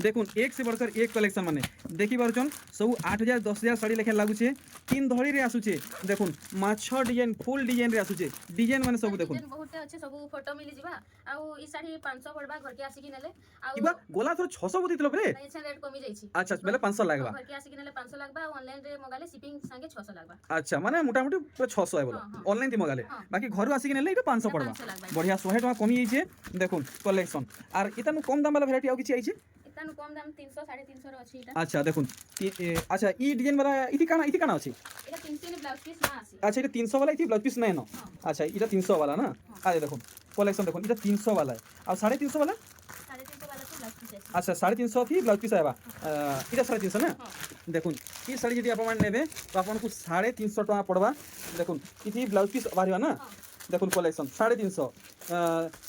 দেখুন এক সে বড়কর এক কলেকশন মানে দেখি পারছন সব 8,000 10,000 শাড়ি লেখা লাগুছে 3 ধড়িরে আসুছে দেখুন মাছ ডিজাইন ফুল ডিজাইন রে আসুছে ডিজাইন মানে সব দেখুন বহুতে আছে সব ফটো মিলি ଯିବା ଆଉ ଇ ଶାଢ଼ୀ 500 ପଡବା ଘରକେ ଆସିକି ନେଲେ ଆଉ কিবা গোলা তোর 600 বতিতল রে ଏଛା ରେଟ୍ କମି ଯାଇଛି আচ্ছা বেলে 500 লাগবা ঘরকে ଆସିକି ନେଲେ 500 লাগবা ଆଉ ଅନଲାଇନ ରେ ମଗାଲେ ଶିପିଂ ସାଙ୍ଗେ 600 লাগবা আচ্ছা মানে মোটামুটি পুরো 600 আইবো অনলাইন তি মগালে বাকি ঘরু আসিকি নেলে এটা 500 পড়বা বঢ়িয়া 100 টাকা কমি যাইছে দেখুন কালেকশন আর এটানু কম দাম वाला ভ্যারাইটি আর কিছু আইছে এটানু কম দাম 300 350 র আছে এটা আচ্ছা দেখুন আচ্ছা ই ডিজাইন वाला ইতি কানা আছে এটা 300 নি ব্লাউজ পিস না আছে আচ্ছা এটা 300 वाला ইতি ব্লাউজ পিস নাই না আচ্ছা এটা 300 वाला না আরে দেখুন কালেকশন দেখুন এটা 300 वाला আর 350 वाला 350 वाला তো ব্লাউজ পিস আছে আচ্ছা 350 থি ব্লাউজ পিস আইবা এটা 350 না দেখুন এই শাড়ি যদি আপন নেবে তো আপনাকে 350 টাকা পড়বা দেখুন ইতি ব্লাউজ পিস বাড়িবা না দেখুন কালেকশন 350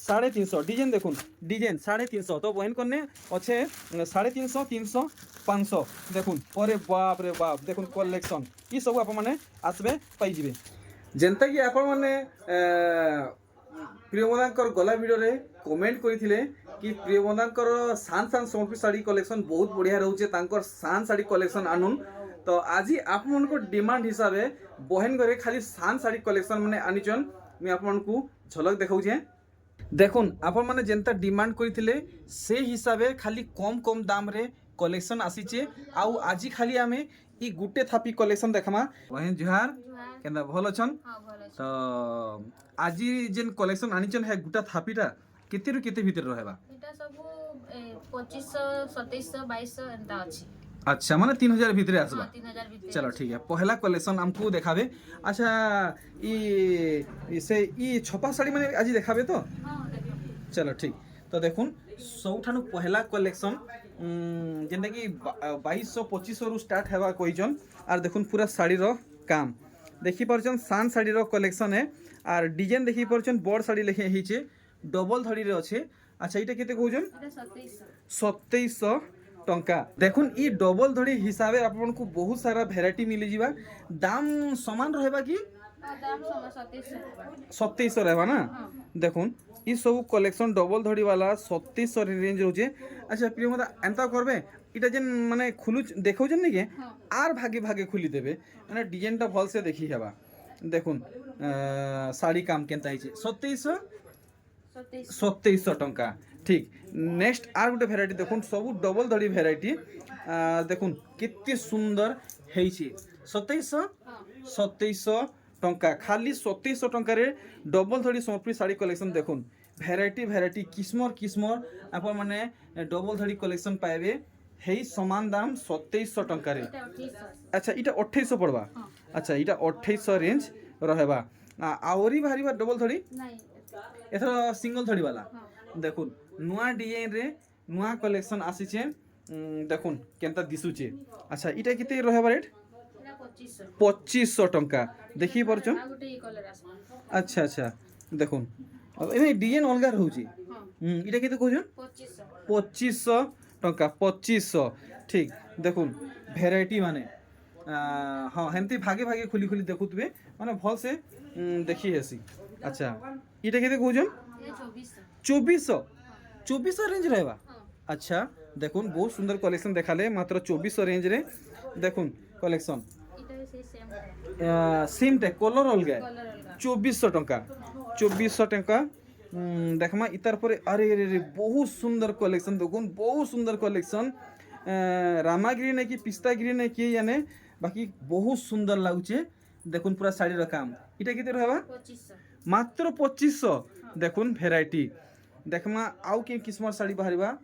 350 ডিজাইন দেখুন ডিজাইন 350 তো বহেন করনে আছে 350 300 500 দেখুন পরে বাপ রে বাপ দেখুন কালেকশন এই সব আপন মানে আসবে পাই যাবে যেনতা কি আপন মানে প্রিয়মদাঙ্কর গলা ভিডিওরে কমেন্ট করেছিলে কি প্রিয়মদাঙ্কর সান সান সম্বলপুর শাড়ি কলেকশন বহুত বঢ়িয়া রয়েছে তাঙ্কর সান শাড়ি কলেকশন আনুন তো আজি আপনার ডিমান্ড হিসাবে বহেন ঘরে খালি সান শাড়ি কলেকশন মানে আনিছন আমি আপনার ঝলক দেখাউছে দেখুন আপন মানে যেনতা ডিমান্ড করেছিলে সেই হিসাবে খালি কম কম দামরে কলেকশন আসিছে আউ আজি খালি আমি ই গুটে থাপি কলেকশন দেখামা বহেন জুহার কেনতা ভাল অছন তো আজি যেন কলেকশন আনিছন হ্যাঁ গুটা থাপিটা কেতেরু কেতে ভিতরে রহেবা এটা সব 2500 2700 2200 এন্তা আছে আচ্ছা মানে 3000 ভিতরে আসবা 3000 ভিতরে চলো ঠিক আছে পহলা কলেকশন আমকু দেখাবে আচ্ছা সে ছপা শাড়ি মানে আজি দেখাবে তো হ্যাঁ দেখো চলো ঠিক তো দেখুন সবঠানু পহলা কলেকশন যেটা কি 2200 2500 রু স্টার্ট হওয়া কইজন আর দেখুন পুরা শাড়ির কাম দেখি পারছেন সান শাড়ির কলেকশন হে আর ডিজাইন দেখি পারছেন বড় শাড়ি লেখে হইছে ডবল ধড়িরে আছে আচ্ছা এটা কেতে কইজন এটা 2700 2700 টঙ্কা দেখুন ই ডবল ধড়ি হিসাবে আপনাকে বহুত সারা ভ্যারাইটি মিলি যা দাম সমান রহবা কি দাম 2700 2700 रहबा ना देखुन ई सब कलेक्शन डबल धड़ी वाला 2700 रेंज रोजे अच्छा प्रिय मत एंता करबे इटा जेन माने खुलु देखौ जन नहीं आर भागे भागे खुली देबे माने डिजाइनटा भल से देखि हेबा देखुन साड़ी काम केनता हिचे 2700 टंका ठीक नेक्स्ट आर गोटे भेराइटी देखुन सब डबल धड़ी भेराइटी देखुन केते सुंदर हेइचे 2700 टंका खाली 2700 टंका रे डबल धड़ी सम्बलपुरी साड़ी कलेक्शन देखुन भेराइटी भेराइटी किस्मर किस्मर आप माने डबल धड़ी कलेक्शन पाइबे हेई समान दाम 2700 टंका रे अच्छा इटा 2800 पड़बा अच्छा इटा 2800 रेंज रहबा आवरी भारीबा डबल धड़ी नहीं एथर सिंगल धड़ी वाला देखुन नुआ डिजाइन रे नुआ कलेक्शन आसीचे देखुन केनता दिसुचे अच्छा इटा केते रहबा रेट 2500 टंका देखि परछन अच्छा अच्छा देखुन एने डिजाइन अलगा रहउची इटा केते कहछन 2500 टंका 2500 ठीक देखुन भेराइटी माने हाँ हेमती भागे भागे खुली खुली देखुतबे माने भल से देखि हेसी अच्छा इटा केते कहछन 2400 रेंज रहबा अच्छा देखुन बहुत सुंदर कलेक्शन देखाले मात्र 2400 रेंज रे देखुन कलेक्शन सेम टे कलर अलगा 2400 टंका 2400 टंका देखमा इतार पर अरे रे बहुत सुंदर कलेक्शन देखुन बहुत सुंदर कलेक्शन रामागिरी ने कि पिस्तागिरी ने कि यानी बाकी बहुत सुंदर लागुचे देखुन पूरा साड़ी रा काम इटा केते रहबा 2500 मात्र 2500 देखुन भेराइटी देखमा आउ के किस्मर साड़ी बाहरिबा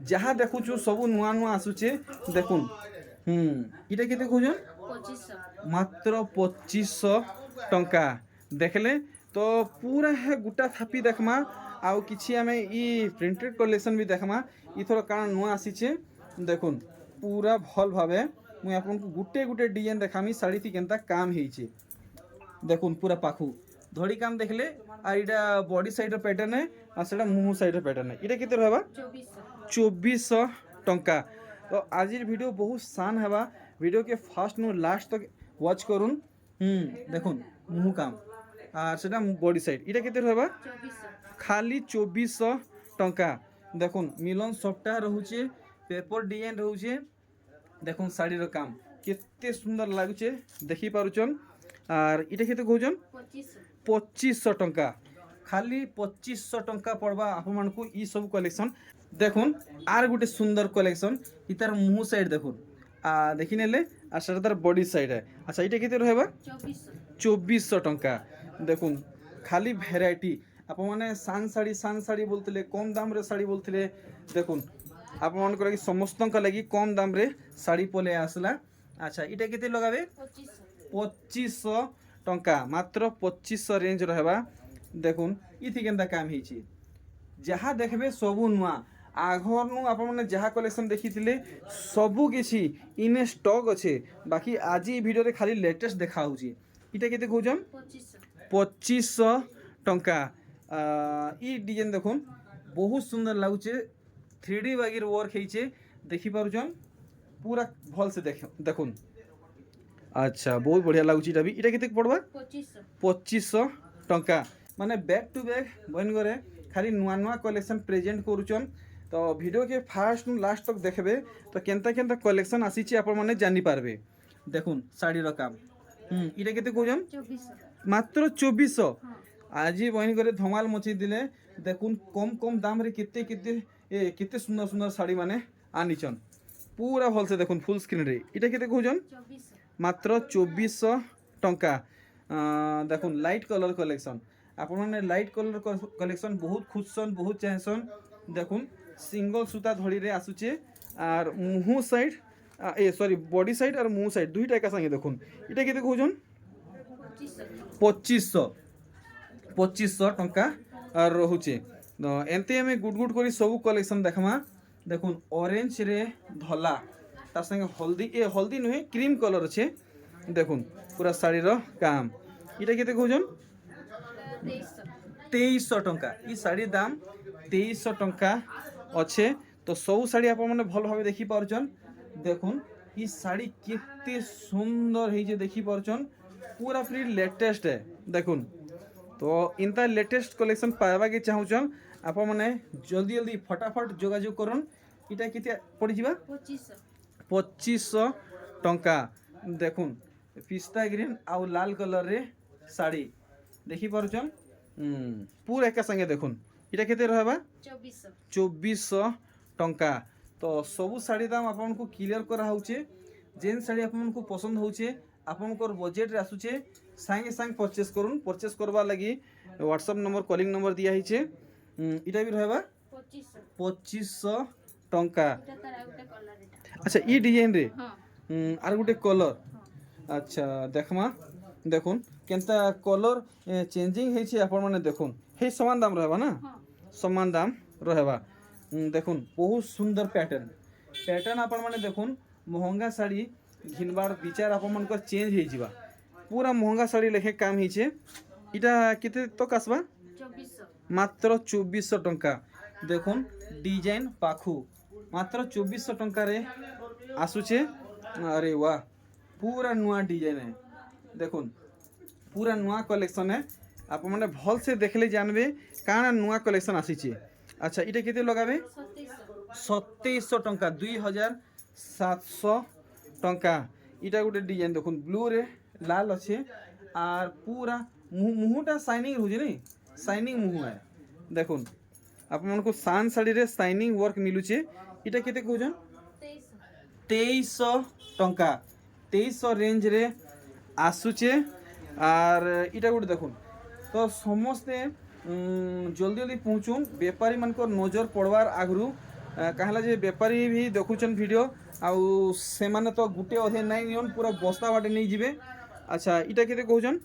जहाँ देखुछु सब नुआ नुआ आसुचे देखुन इटा केते कहजन 2500 मात्र 2500 टंका देखले तो पूरा है गुटा थापी देखमा आउ किछि हमें ई प्रिंटेड कलेक्शन भी देखमा इथर कारण नुआ आसीचे देखुन पूरा भल भावे मुई आपन को गुटे गुटे डिजाइन देखामी साड़ी थी केनता काम हेइचे देखुन पूरा पाखु धड़ी काम देखले आ इटा बॉडी साइड पैटर्न है आ सेटा मुंह साइड पैटर्न है इटा केते रहबा 2400 टंका तो आजिर वीडियो बहुत शान हेबा वीडियो के फास्ट नु लास्ट तक वॉच करुन देखुन मुंह काम আর সেটা বডি সাইড এটা কেতে रहबा 2400 खाली 2400 टंका দেখুন মিলন সফটা রହୁছে পেপর ডিজাইন রହୁছে দেখুন শাড়ির কাম কেতে সুন্দর লাগুছে দেখি পারুছন আর এটা কেতে কହୁଛন 2500 টঙ্কা খালি 2500 টঙ্কা পড়বা আপনার ই সব কলেকশন দেখুন আর গোটে সুন্দর কলেকশন ইতার মুহ সাইড দেখুন দেখি নেলে আর সেটা তার বডি সাইড আচ্ছা এটা কেতে রহবা 2400 টঙ্কা দেখুন খালি ভ্যারাইটি আপনার সান শাড়ি বলতে কম দামরে শাড়ি বলতে দেখুন আপনার কি সমস্ত লাগি কম দামরে শাড়ি পলে আসলা আচ্ছা এটা কেতে লগাবে 2500 টঙ্কা মাত্র 2500 রেঞ্জ রহবা দেখুন ইথি কেনতা কাম হয়েছি যাহা দেখবে সবু নূয়া আঘরনু আপনার যাহা কলেকশন দেখিলে সবু কিছু ইনে স্টক আছে বাকি আজি ভিডিওরে খালি লেটেস্ট দেখা হচ্ছে এটা কেতে কହୁছন 2500 টঙ্কা ই ডিজাইন দেখুন বহুত সুন্দর লাগুছে 3D বাগির ওয়ার্ক হয়েছে দেখি পারুছন পুরা ভলসে দেখুন আচ্ছা বহুত বঢ়িয়া লাগুছে এটা কেতে পড়বা 2500 টঙ্কা মানে ব্যাক টু ব্যাক বইন করে খালি নূয়া নূয়া কলেকশন প্রেজেন্ট করুছন তো ভিডিও के फास्ट लास्ट तक देखबे तो केनता केनता कलेक्शन आसीची आपण माने जानि पारबे देखुन साड़ी रो काम इटा केते कोजन 2400 मात्र 2400 आज बहिन करे धमाल मची दिले देखुन कम कम दाम रे केते सुंदर सुंदर साड़ी माने आनिचन पूरा भल से देखुन फुल स्क्रीन रे इटा केते कोजन 2400 मात्र 2400 टंका देखुन लाइट कलर कलेक्शन आपण माने लाइट कलर कलेक्शन बहुत खुशसन बहुत चाहसन देखुन सिंगल सूता धड़ी रे आसुचे और मुह साइड सॉरी बॉडी साइड और मुह साइड दुईटा एका संगे देखुन इटा केते कहउछन 2500 टंका और रहुचे तो एंते हमें गुड गुड करी सब कलेक्शन देखमा देखुन ऑरेंज रे धला तार संगे हल्दी नुहे क्रीम कलर अच्छे देखुन पूरा साड़ी रो काम इटा केते कहउछन 2300 टंका ई साड़ी दाम 2300 टंका अच्छे तो सब शाड़ी आप भल भाव देखी पार्छन देखुन ई शाड़ी केते सुंदर है देखी पार्छन पूरा फ्री लेटेस्ट है देखुन तो इनता लेटेस्ट कलेक्शन पाइबा के चाहूछन आप जल्दी जल्दी फटाफट जोगाजोग करन इटा केते पड़ी जिबा 2500 टंका देखुन पिस्ता ग्रीन आउ लाल कलर रे साड़ी देखी पार्छन पूरा एका संगे देखुन इटा केते रहबा 2400 टंका तो सबू शाड़ी दाम आपको क्लियर करा होचे जेन शाड़ी आपको पसंद होचे आपनकर बजेट रे आसुचे संगे संग परचेस करूँ परचेस करवा लगी व्हाट्सएप नंबर कॉलिंग नंबर दिया है इटा भी रहबा 2500 टंका अच्छा ई डिजाइन रे आर गुटे कलर अच्छा देखमा देखुन केनता कलर चेंजिंग है आपण माने देखुन हे समान दाम रहबा ना समान दाम रहबा देखुन बहुत सुंदर पैटर्न आपण माने देखुन महंगा साड़ी घिनबार विचार आपण मानकर चेंज हो जिबा पूरा महंगा साड़ी लेखे काम हिचे इटा केते तो आसबा 2400 मात्र 2400 टंका देखुन डिजाइन पाखु मात्र 2400 टंका रे आसुचे अरे वाह पूरा नुआ डिजाइन है देखुन पूरा नुआ कलेक्शन है आप मैंने भल से देखले जानबे काना नुआ कलेक्शन आसीचे अच्छा इटा केते लगाबे 2700 टंका 2700 टंका इटा गोटे डिजाइन देखुन ब्लू रे लाल अच्छे और पूरा मुहटा शाइनिंग हो नहीं शाइनिंग मुह है देखुन आप को सान साड़ी रे शाइनिंग वर्क मिलुचे इटा केते कहउछन 2300 टंका 2300 रेंज रे आसुचे और इटा गोटे देखुन तो समस्ते जल्दी जल्दी पहुँचुन बेपारी मान नजर पड़वार आगु कहला जे बेपारी भी देखुचन वीडियो आउ से माने तो गुटे अधे नहीं नियन पूरा बस्ता बाटे नहीं जिबे अच्छा इटा केते कहउछन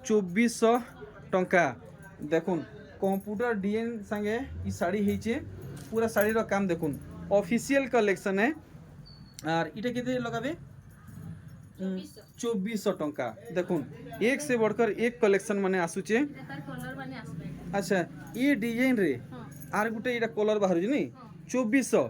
2400 टंका देखुन कंप्यूटर डिजाइन संगे ई साड़ी हेचे पूरा साड़ी रो काम देखुन ऑफिशियल कलेक्शन है और इटा केते लगाबे 2400 टंका देखुन एक से बढ़कर एक कलेक्शन माने आसुचे अच्छा ये डिजाइन रे आर गुटे इटा कलर बाहर नहीं 2400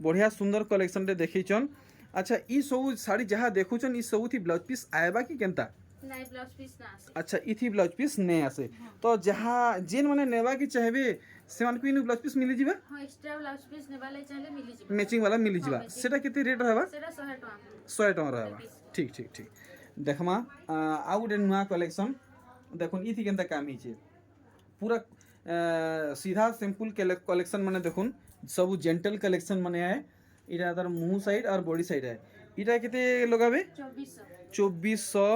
बढ़िया सुंदर कलेक्शन रे देखिछन अच्छा ई सब साड़ी जहाँ देखुचन ई सब थी ब्लाउज पीस आएबा कि केनता ନାଇଁ ବ୍ଲାଉଜ ପିସ୍ ନା ଆସେ अच्छा इथि ब्लाउज पीस नहीं आसे तो जहाँ जेन माने नेवा की चाहबे से मान को इन ब्लाउज पीस मिली जिबा ହଁ ଏକ୍ସଟ୍ରା ବ୍ଲାଉଜ ପିସ୍ ନେବା ଲାଗି ଚାହିଁଲେ ମିଳିଯିବ मैचिंग वाला मिली जिबा matching। सेटा केते रेट रहबा ସେଟା 100 ଟଙ୍କା 100 टका रहबा ठीक ठीक ठीक देखमा आउ गुटे नुआ कलेक्शन देखुन इथि केनता काम हिचे पूरा सीधा सिंपल कलेक्शन माने देखुन सब जेंटल कलेक्शन माने है इटा तार मुंह साइड और बॉडी साइड है इटा केते लगाबे 2400 2400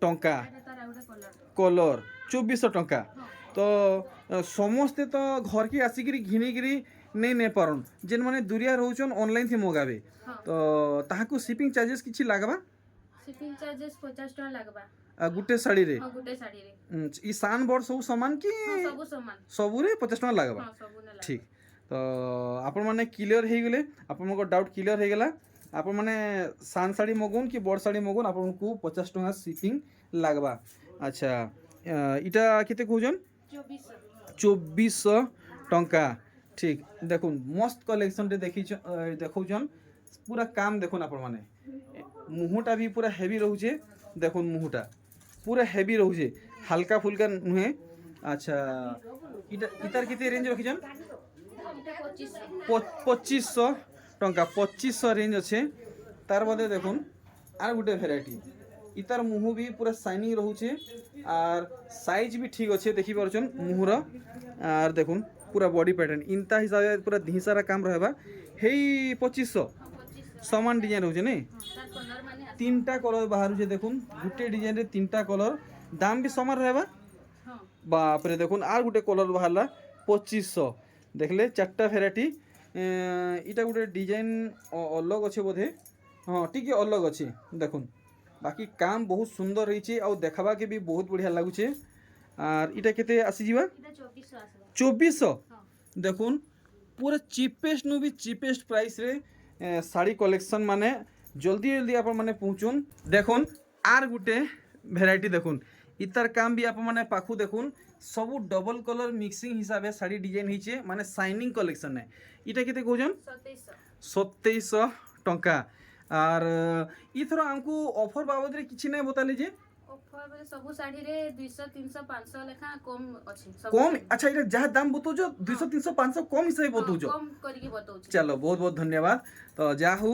टंका ଏଟା ତାର ଆଉ ଗୋଟେ कलर କଲର 2400 टंका तो समस्ते तो घर के आसिकी घिनिकी नहीं ने पारन जेन माने दुरिया रोचन ऑनलाइन थी मगाबे हाँ। तो ताहाकू शिपिंग चार्जेस किछि लागबा शिपिंग चार्जेस 50 टଙ୍କା लागबा गुटे साड़ी रे ହଁ ଗୋଟେ ଶାଢ଼ୀରେ ई सान बोर्ड सब सामान की ହଁ ସବୁ ସମାନ सबू रे 50 टका लागबा ହଁ ସବୁ ନେଲା ठीक तो आपण माने क्लियर हो गले आपण डाउट क्लियर हो गला आपण माने सान साड़ी मगुन कि बड़ साड़ी मगुन आपण को 50 टका शिपिंग लागबा अच्छा इटा केते कहउजन 2400 टंका ठीक देखुन मस्त कलेक्शन रे देखौजन पूरा काम देखुन आपण माने मुहुटा भी पूरा हेवी रहउजे देखुन मुहुटा पूरा हेवी रहउजे हल्का फुल्का नुहे अच्छा इतार केते रेंज रखिजन ଏଟା 2500 2500 टंका 2500 रेंज अच्छे तार बदे देखुन आर गुटे भेराइटी इतार मुह भी पूरा शाइनिंग रहउचे और साइज भी ठीक अच्छे देखि परछन मुहर और देखुन पूरा बॉडी पैटर्न इनता हिसाब से पूरा ढीसारा काम रहबा हेई 2500 समान डिजाइन रहउचे नहीं ତାର କଲର ମାନେ ଆସେ तीनटा कलर बाहर छे देखुन गुटे डिजाइन रे तीनटा कलर दाम भी समान रहबा ହଁ बाप रे देखुन आर गुटे कलर बाहरला 2500 देखले चारटा भेराइटी इटा गुटे डिजाइन अलग अच्छे बोधे हाँ टिके अलग अच्छे देखुन बाकी काम बहुत सुंदर रही और देखा के भी बहुत बढ़िया लगुचे और इटा केते आसी जीवा ଏଟା 2400 ଆସିବ 2400 ହଁ देखुन पूरा चिपेस्ट नु भी चिपेस्ट प्राइस रे साड़ी कलेक्शन माने जल्दी जल्दी आप माने पहुँचुन देखुन आर गुटे भेराइटी देखुन इतार काम भी आप माने पाखु देखुन सब डबल कलर मिक्सिंग हिसाब से साड़ी डिजाइन हिचे माने शाइनिंग कलेक्शन है इटा केते कहउजन 2700 2700 टंका और इथर हमको ऑफर बाबद रे किछि नै बताले जे ଅଫର ବେଳେ ସବୁ ଶାଢ଼ୀରେ 200 300 500 ଲେଖା କମ ଅଛି ସବୁ कम अच्छा इटा जहाँ दाम बतौजो 200 300 500 कम हिसाब बतौजो କମ କରିକି ବତଉଛି चलो बहुत बहुत धन्यवाद तो जाहू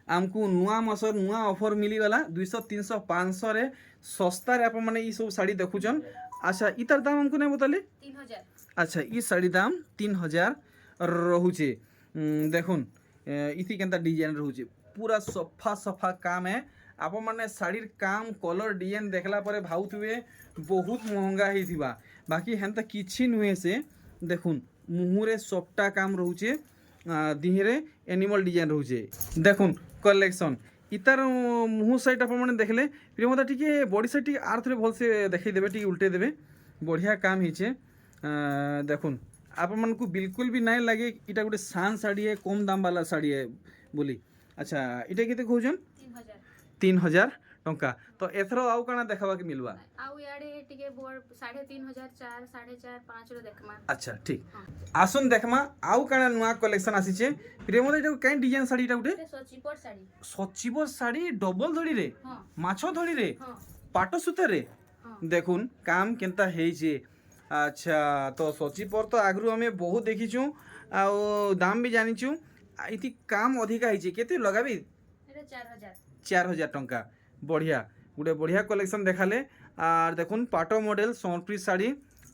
आमको नुआ मासर नुआ ऑफर मिलीगला 200 300 500 रे सस्ता रे आप माने ई सब साड़ी देखुचन अच्छा इतार दाम हमको नहीं बताले 3000 अच्छा ई साड़ी दाम 3000 रहुचे देखुन इथि केनता डिजाइन रहुचे पूरा सफा सफा काम है आप माने साड़ीर काम कलर डिजाइन देखला परे भाउथुवे बहुत महंगा हिथिबा बाकी हेनता किछि नुहे से देखुन मुहुरे सफ्टा काम रहुचे दिहरे एनिमल डिजाइन रहुचे देखुन कलेक्शन इतार मुह साइड आप माने देखले प्रियमता टिके बॉडी साइड टिके आर थोड़े भल से देखै देबे टिके उल्टे देबे बढ़िया काम हिचे देखुन आप मन को बिल्कुल भी नहीं लगे इटा गोटे सान साड़ी है कम दाम वाला साड़ी है बोली अच्छा इटा केते कहउजन 3000 3000 टंका तो एथरो आउ काना देखाबा के मिलबा ଆଉ ଇଆଡେ ଟିକେ ବୋର୍ଡ 3500 4 4.5 5 ର देखमा अच्छा ठीक आसुन देखमा आउ काना नुआ कलेक्शन आसीचे प्रियमता इटा काई डिजाइन साड़ी इटा गोटे ଏଟା ସଚିପର ଶାଢ଼ୀ सचिबो साड़ी डबल धड़ी रे ହଁ माछो धड़ी रे ହଁ पाटो सूता रे ହଁ देखुन काम केनता हेइचे अच्छा तो सचिपर तो आगरू हमें बहुत देखीचु आ दाम भी जानिचु इति काम अधिका हेइचे केते लगाबी ଏଟା 4000 4000 टंका बढ़िया गोटे बढ़िया कलेक्शन देखाले और देखुन पाटो मॉडल सोनप्री साड़ी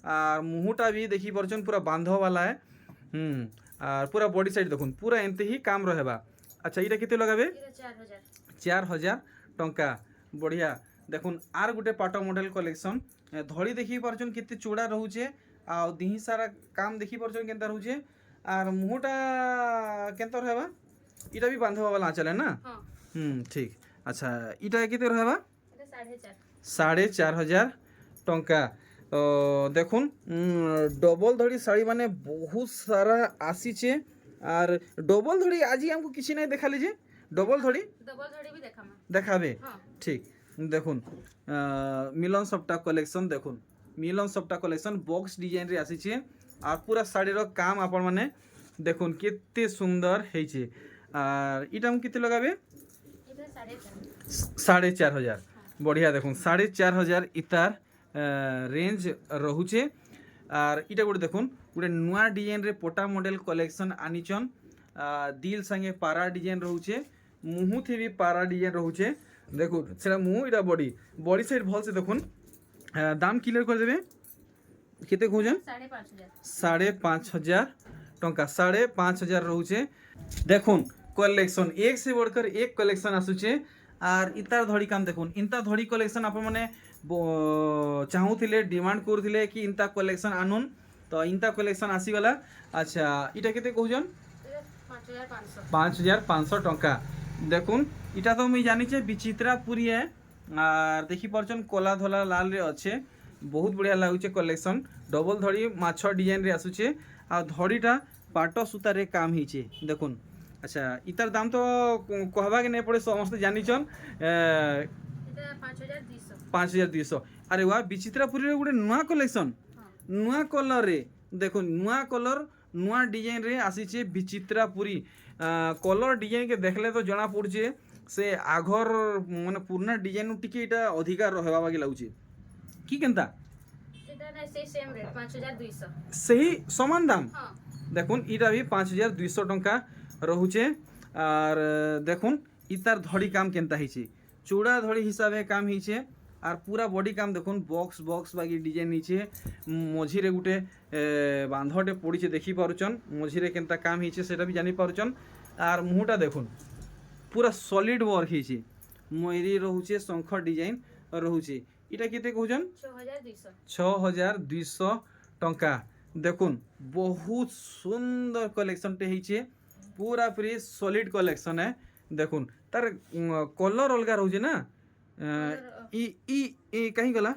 और मुहुटा भी देखी परछन पूरा बांध वाला है और पूरा बॉडी साइड देखुन पूरा एंते ही काम रहेबा अच्छा इटा केते लगाबे ଏଟା 4000 4000 टंका बढ़िया देखुन आर गुटे पाटो मॉडल कलेक्शन धड़ी देखी पारछन केते चौड़ा रहउचे आ दिही सारा काम देखी पारछन केनता रहउचे आर मुहटा केनता रहबा इटा भी बांधवा वाला चले ना ହଁ ठीक अच्छा इटा केते रहबा ଏଟା 4.5 4500 टंका देखुन डबल धड़ी साड़ी माने बहुत सारा आसीचे और डबल धड़ी आज हमको किसी नहीं देखा लीजिए डबल धड़ी डबल धड़ी भी देखामा देखाबे ହଁ ठीक देखुन मिलन सप्ता कलेक्शन देखुन मिलन सप्ता कलेक्शन बॉक्स डिजाइन रे आसीचे और पूरा साड़ी रो काम आपण माने देखुन केते सुंदर हेइचे और इटा हम केते लगाबे ଏଟା 4.5 4500 बढ़िया देखुन 4500 इतार रेंज रोचे। आर इटा गोटे देखुन गोटे नुआ डिजाइन रे पोटा मॉडल कलेक्शन आनिचन। दिल संगे पारा डिजाइन रोचे, मुहू थी भी पारा डिजाइन रोचे। देखुन से मुहू इटा बॉडी बॉडी साइड भल से देखुन। दाम क्लियर कर देबे केते खोजन 5,500 टंका 5,500 रोचे। देखुन कलेक्शन एक से बढ़कर एक कलेक्शन आसुचे। आर इतार धड़ी काम देखुन इंता धड़ी कलेक्शन आप मैंने चाहूले डिमांड करूले कि इंता कलेक्शन आनुन तो इंता कलेक्शन आसीगला। अच्छा इटा केते कहूजन 5,500 टंका। देखुन इटा तो मुझे जानी विचित्रा पूरी है। आर देखी पार्छन कला धला लाल रे अच्छे बहुत बढ़िया लगुचे कलेक्शन। डबल धड़ी माछ डिजाइन रे आसुचे आ धड़ीटा पाट सूता रे काम हिचे देखुन। अच्छा इतार दाम तो कहबा के नहीं पड़े समस्त जानिछन 5,200। अरे वाह विचित्रापुरी रे गोटे नुआ कलेक्शन नुआ कलर रे देखो नुआ कलर नुआ डिजाइन रे आसीचे विचित्रापुरी। कलर डिजाइन के देखले तो जना पड़छे से आघर माने पुराना डिजाइन टिके इटा अधिकार रहबा बाकी लाଗୁचे की केनता एटा ना सेम रेट 5,200 सही समान दाम। देखुन इटा भी 5,200 टंका रोचे। आर देखुन इतार धड़ी काम केनता हिचे चूड़ा धड़ी हिसाब से काम हिचे। आर पूरा बॉडी काम देखुन बॉक्स बॉक्स बाकी डिजाइन नीचे मझी रे गुटे बांधटे पड़ी देखी पारुचन मझी रे केनता काम हिचे सेटा भी जानी पारुचन। आर मुहटा देखुन पूरा सॉलिड वर्क हिचे मयरी रोचे शंख डिजाइन रोचे। इटा केते कहउजन 6,200 टंका। देखुन बहुत सुंदर कलेक्शन टे हिचे पूरा पूरी सॉलिड कलेक्शन है। देखुन तार कलर अलग रोचे ना ई ई ई कहीं गला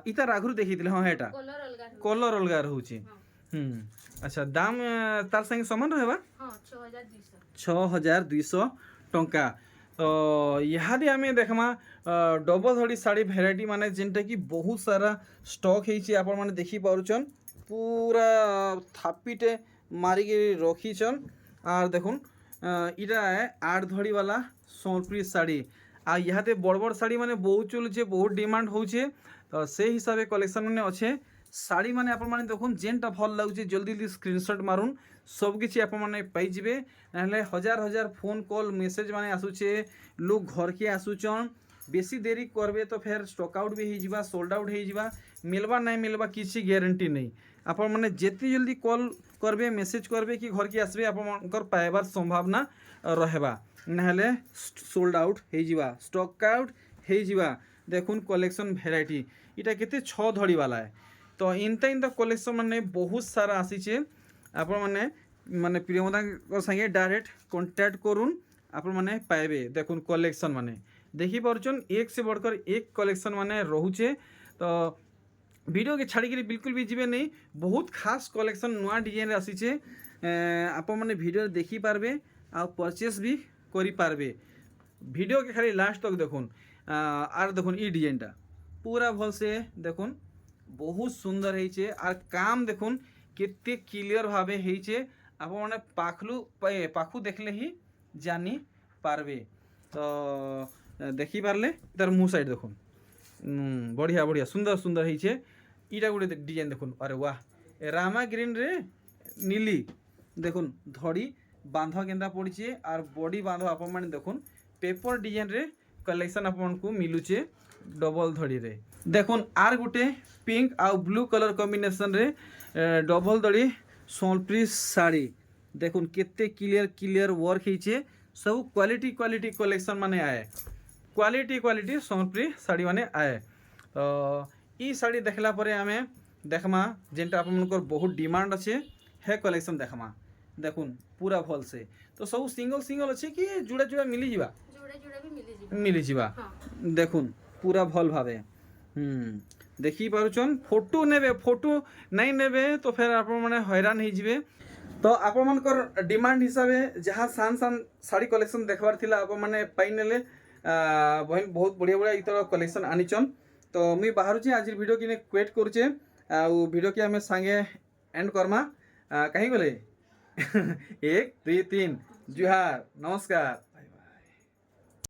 इतार आगु देखी हाँ हेटा कलर अलग रोचे। अच्छा दाम तार संगे समान रहबा 6,200 टंका। तो यहाँ आम देखमा डबल धड़ी शाड़ी भेराइटी माने जेनटा कि बहुत सारा स्टॉक होती आपण मैंने देखी पारुचन पूरा थापीटे मारिक रखीचन। आर देखुन इटा है 8 धड़ी वाला सोनप्री शाड़ी। आ यहाँ बड़ बड़ शाड़ी माने बहुत चलुचे बहुत डिमांड होचे तो से हिसाब से कलेक्शन मैंने अच्छे। शाड़ी माने आपण माने देखुन जेनटा भल लगुचे जल्दी जल्दी स्क्रीनशॉट मारुन सबकिछि आपण माने पाइजिबे। नहले हजार हजार फोन कॉल मेसेज माने आसुचे लोग घर के आसुचन बेसी देरी करबे तो फिर स्टॉक आउट भी होइजिबा सोल्ड आउट होइजिबा मिलबा नहीं मिलबा किसी गारंटी नहीं। आपण माने जेती जल्दी कॉल करबे मेसेज करबे कि घर के आसबे आपनकर पाइबार संभावना रहबा नहले सोल्ड आउट होइजिबा स्टॉक आउट होइजिबा। देखुन कलेक्शन भेराइटी इटा केते 6 धड़ी वाला है तो इनता कलेक्शन माने बहुत सारा आसीचे। आपण माने माने प्रियमदा संगे डायरेक्ट कांटेक्ट करुन आपण माने पाइबे। देखुन कलेक्शन माने देखी पारुचन एक से बढ़कर एक कलेक्शन माने रोचे। तो वीडियो के छाड़ी के बिल्कुल भी जीवे नहीं बहुत खास कलेक्शन नुआ डिजाइन आसीचे आपण माने वीडियो देखी पारबे आ परचेस भी करी पारबे। वीडियो के खाली लास्ट तक देखुन। आर देखुन ई डिजाइनटा पूरा भल से देखुन बहुत सुंदर है। आर काम देखुन केते क्लियर भावे है आप मैंने पाखु देखले ही जानी पारबे। तो देखी पारले तार मुँह साइड देखुन बढ़िया बढ़िया सुंदर सुंदर है। इटा गोटे डिजाइन देखुन अरे वाह रामा ग्रीन रे नीली देखुन धड़ी बांध केंदा पड़ी आर बॉडी बांध आप देखुन पेपर डिजाइन रे कलेक्शन आपन को मिलुचे डबल धड़ी रे। देखुन आर गोटे पिंक आ ब्लू कलर कॉम्बिनेशन रे डबल धड़ी सोनप्री साड़ी देखुन केते क्लियर क्लियर वर्क होइचे सब क्वालिटी क्वालिटी कलेक्शन माने आए क्वालिटी क्वालिटी सोनप्री साड़ी माने आए। तो ई साड़ी देखला परे आमे देखमा जेनटा आपनकर बहुत डिमांड अच्छे है कलेक्शन देखमा। देखुन पूरा भल से तो सब सिंगल सिंगल अच्छे कि जुड़ा जुड़ा मिली जीवा मिली जीवा। देखुन पूरा भल भावे देखी पारुचन फोटो नेबे फोटो नहीं नेबे तो फिर आप मैंने हैरान हो जिवे। तो आप मनकर डिमांड हिसाब से जहाँ सान सान साड़ी कलेक्शन देखबार थिला आप मैंने पाई नेले बहुत बढ़िया बढ़िया इतर कलेक्शन आनीचन। तो मुई बाहर आज वीडियो कि क्वेट करुचे आ वीडियो की आम सांगे एंड करमा कहीं गले 1 2 3 जुहार नमस्कार।